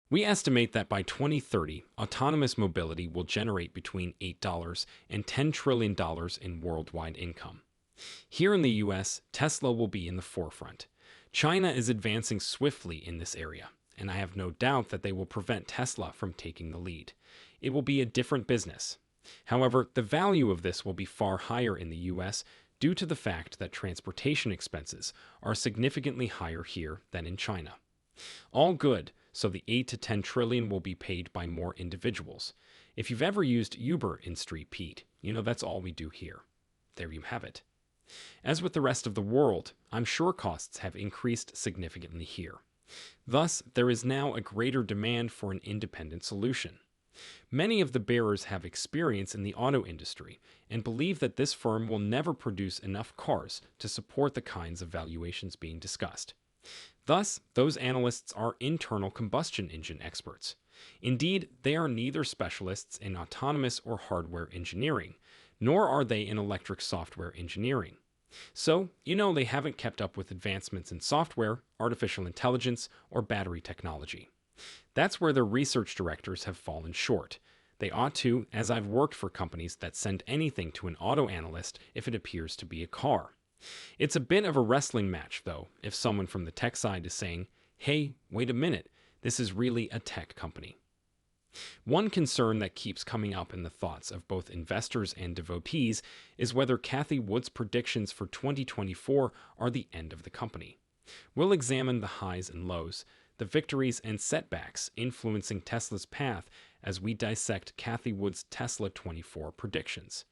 We estimate that by 2030, autonomous mobility will generate between $8 and $10 trillion in worldwide income. Here in the US, Tesla will be in the forefront. China is advancing swiftly in this area, and I have no doubt that they will prevent Tesla from taking the lead. It will be a different business. However, the value of this will be far higher in the US due to the fact that transportation expenses are significantly higher here than in China. All good, so the 8 to 10 trillion will be paid by more individuals. If you've ever used Uber in Street Pete, you know that's all we do here. There you have it. As with the rest of the world, I'm sure costs have increased significantly here. Thus, there is now a greater demand for an independent solution. Many of the bearers have experience in the auto industry and believe that this firm will never produce enough cars to support the kinds of valuations being discussed. Thus, those analysts are internal combustion engine experts. Indeed, they are neither specialists in autonomous or hardware engineering, nor are they in electric software engineering. So, they haven't kept up with advancements in software, artificial intelligence, or battery technology. That's where their research directors have fallen short. They ought to, as I've worked for companies that send anything to an auto analyst if it appears to be a car. It's a bit of a wrestling match, though, if someone from the tech side is saying, hey, wait a minute, this is really a tech company. One concern that keeps coming up in the thoughts of both investors and devotees is whether Cathie Wood's predictions for 2024 are the end of the company. We'll examine the highs and lows, the victories and setbacks influencing Tesla's path as we dissect Cathie Wood's Tesla 24 predictions.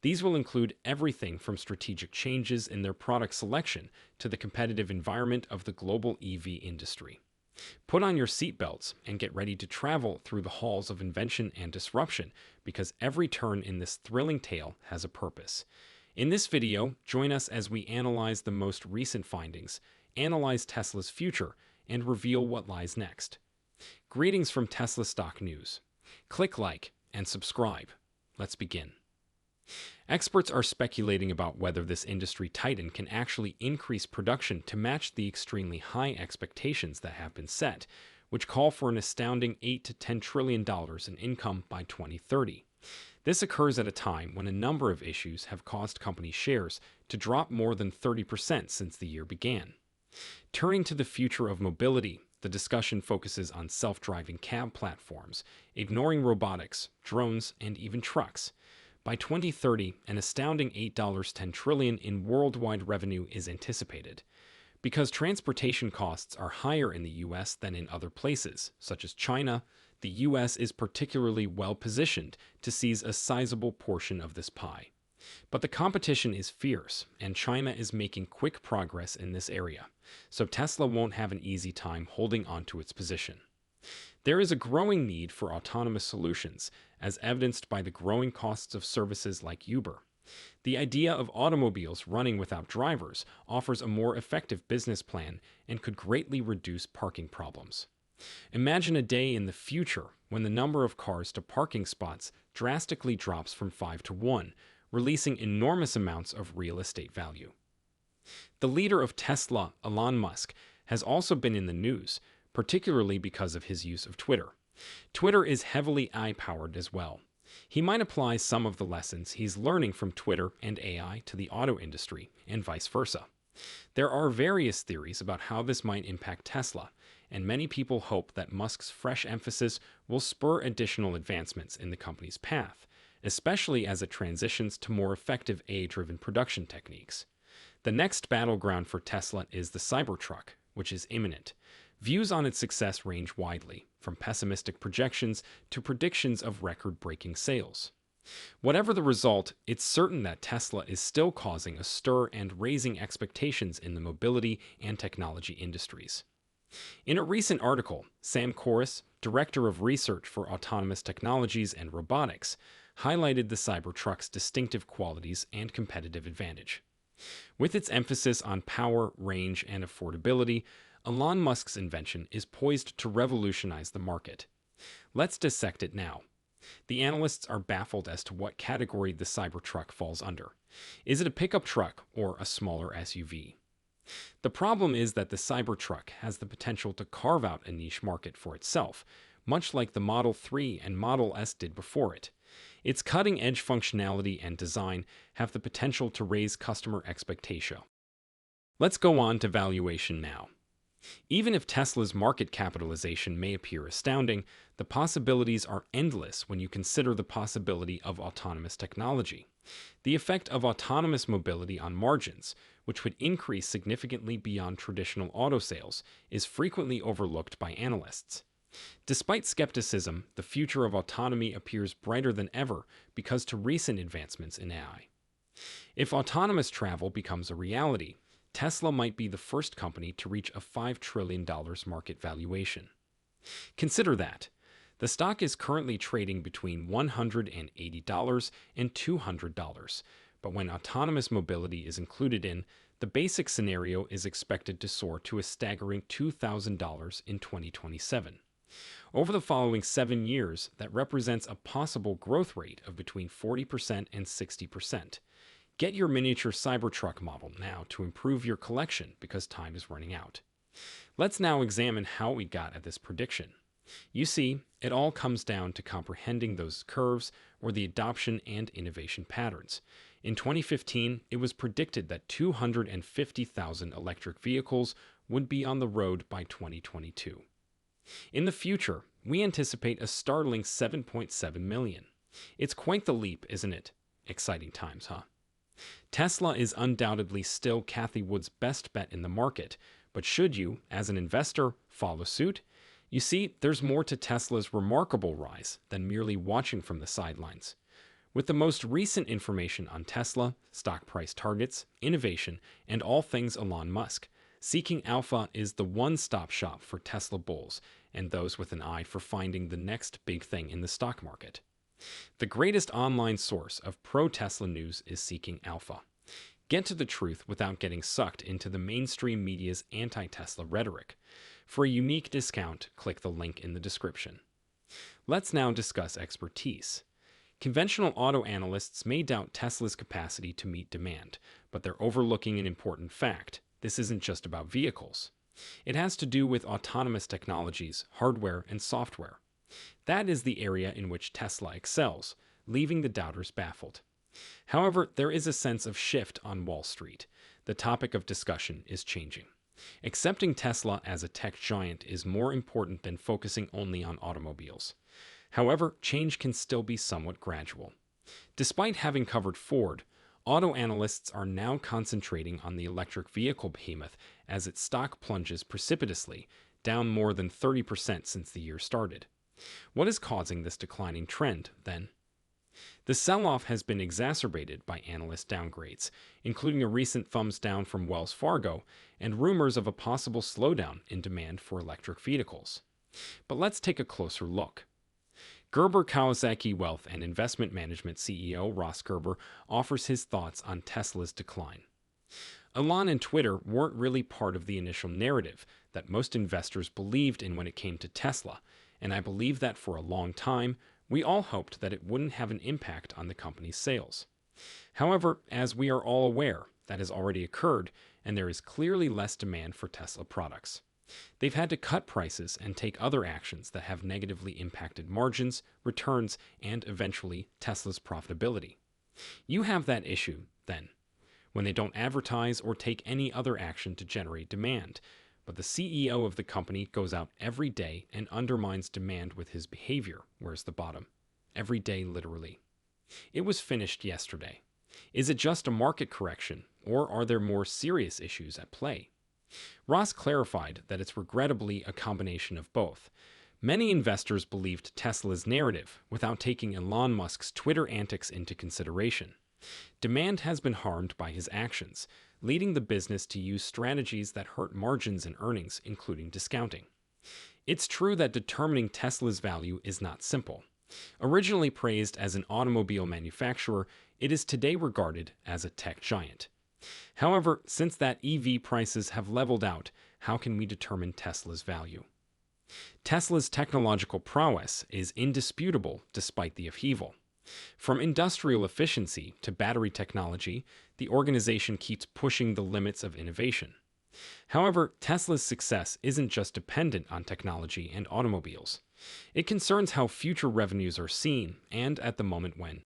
These will include everything from strategic changes in their product selection to the competitive environment of the global EV industry. Put on your seatbelts and get ready to travel through the halls of invention and disruption, because every turn in this thrilling tale has a purpose. In this video, join us as we analyze the most recent findings, analyze Tesla's future, and reveal what lies next. Greetings from Tesla Stock News. Click like and subscribe. Let's begin. Experts are speculating about whether this industry titan can actually increase production to match the extremely high expectations that have been set, which call for an astounding $8 to $10 trillion in income by 2030. This occurs at a time when a number of issues have caused company shares to drop more than 30% since the year began. Turning to the future of mobility, the discussion focuses on self-driving cab platforms, ignoring robotics, drones, and even trucks. By 2030, an astounding $8.10 trillion in worldwide revenue is anticipated. Because transportation costs are higher in the US than in other places, such as China, the US is particularly well positioned to seize a sizable portion of this pie. But the competition is fierce, and China is making quick progress in this area, so Tesla won't have an easy time holding onto its position. There is a growing need for autonomous solutions, as evidenced by the growing costs of services like Uber. The idea of automobiles running without drivers offers a more effective business plan and could greatly reduce parking problems. Imagine a day in the future when the number of cars to parking spots drastically drops from 5 to 1, releasing enormous amounts of real estate value. The leader of Tesla, Elon Musk, has also been in the news, particularly because of his use of Twitter. Twitter is heavily AI-powered as well. He might apply some of the lessons he's learning from Twitter and AI to the auto industry, and vice versa. There are various theories about how this might impact Tesla, and many people hope that Musk's fresh emphasis will spur additional advancements in the company's path, especially as it transitions to more effective AI-driven production techniques. The next battleground for Tesla is the Cybertruck, which is imminent. Views on its success range widely, from pessimistic projections to predictions of record-breaking sales. Whatever the result, it's certain that Tesla is still causing a stir and raising expectations in the mobility and technology industries. In a recent article, Sam Corris, Director of Research for Autonomous Technologies and Robotics, highlighted the Cybertruck's distinctive qualities and competitive advantage. With its emphasis on power, range, and affordability, Elon Musk's invention is poised to revolutionize the market. Let's dissect it now. The analysts are baffled as to what category the Cybertruck falls under. Is it a pickup truck or a smaller SUV? The problem is that the Cybertruck has the potential to carve out a niche market for itself, much like the Model 3 and Model S did before it. Its cutting-edge functionality and design have the potential to raise customer expectation. Let's go on to valuation now. Even if Tesla's market capitalization may appear astounding, the possibilities are endless when you consider the possibility of autonomous technology. The effect of autonomous mobility on margins, which would increase significantly beyond traditional auto sales, is frequently overlooked by analysts. Despite skepticism, the future of autonomy appears brighter than ever because to recent advancements in AI. If autonomous travel becomes a reality, Tesla might be the first company to reach a $5 trillion market valuation. Consider that. The stock is currently trading between $180 and $200, but when autonomous mobility is included in, the basic scenario is expected to soar to a staggering $2,000 in 2027. Over the following 7 years, that represents a possible growth rate of between 40% and 60%. Get your miniature Cybertruck model now to improve your collection because time is running out. Let's now examine how we got at this prediction. You see, it all comes down to comprehending those curves or the adoption and innovation patterns. In 2015, it was predicted that 250,000 electric vehicles would be on the road by 2022. In the future, we anticipate a startling 7.7 million. It's quite the leap, isn't it? Exciting times, huh? Tesla is undoubtedly still Cathie Wood's best bet in the market, but should you, as an investor, follow suit? You see, there's more to Tesla's remarkable rise than merely watching from the sidelines. With the most recent information on Tesla, stock price targets, innovation, and all things Elon Musk, Seeking Alpha is the one-stop shop for Tesla bulls and those with an eye for finding the next big thing in the stock market. The greatest online source of pro-Tesla news is Seeking Alpha. Get to the truth without getting sucked into the mainstream media's anti-Tesla rhetoric. For a unique discount, click the link in the description. Let's now discuss expertise. Conventional auto analysts may doubt Tesla's capacity to meet demand, but they're overlooking an important fact. This isn't just about vehicles. It has to do with autonomous technologies, hardware, and software. That is the area in which Tesla excels, leaving the doubters baffled. However, there is a sense of shift on Wall Street. The topic of discussion is changing. Accepting Tesla as a tech giant is more important than focusing only on automobiles. However, change can still be somewhat gradual. Despite having covered Ford, auto analysts are now concentrating on the electric vehicle behemoth as its stock plunges precipitously, down more than 30% since the year started. What is causing this declining trend, then? The sell-off has been exacerbated by analyst downgrades, including a recent thumbs down from Wells Fargo and rumors of a possible slowdown in demand for electric vehicles. But let's take a closer look. Gerber Kawasaki Wealth and Investment Management CEO Ross Gerber offers his thoughts on Tesla's decline. Elon and Twitter weren't really part of the initial narrative that most investors believed in when it came to Tesla, and I believe that for a long time, we all hoped that it wouldn't have an impact on the company's sales. However, as we are all aware, that has already occurred, and there is clearly less demand for Tesla products. They've had to cut prices and take other actions that have negatively impacted margins, returns, and eventually Tesla's profitability. You have that issue, then, when they don't advertise or take any other action to generate demand, but the CEO of the company goes out every day and undermines demand with his behavior. Where's the bottom? Every day, literally. It was finished yesterday. Is it just a market correction, or are there more serious issues at play? Ross clarified that it's regrettably a combination of both. Many investors believed Tesla's narrative without taking Elon Musk's Twitter antics into consideration. Demand has been harmed by his actions, leading the business to use strategies that hurt margins and earnings, including discounting. It's true that determining Tesla's value is not simple. Originally praised as an automobile manufacturer, it is today regarded as a tech giant. However, since that EV prices have leveled out, how can we determine Tesla's value? Tesla's technological prowess is indisputable despite the upheaval. From industrial efficiency to battery technology, the organization keeps pushing the limits of innovation. However, Tesla's success isn't just dependent on technology and automobiles. It concerns how future revenues are seen and at the moment when.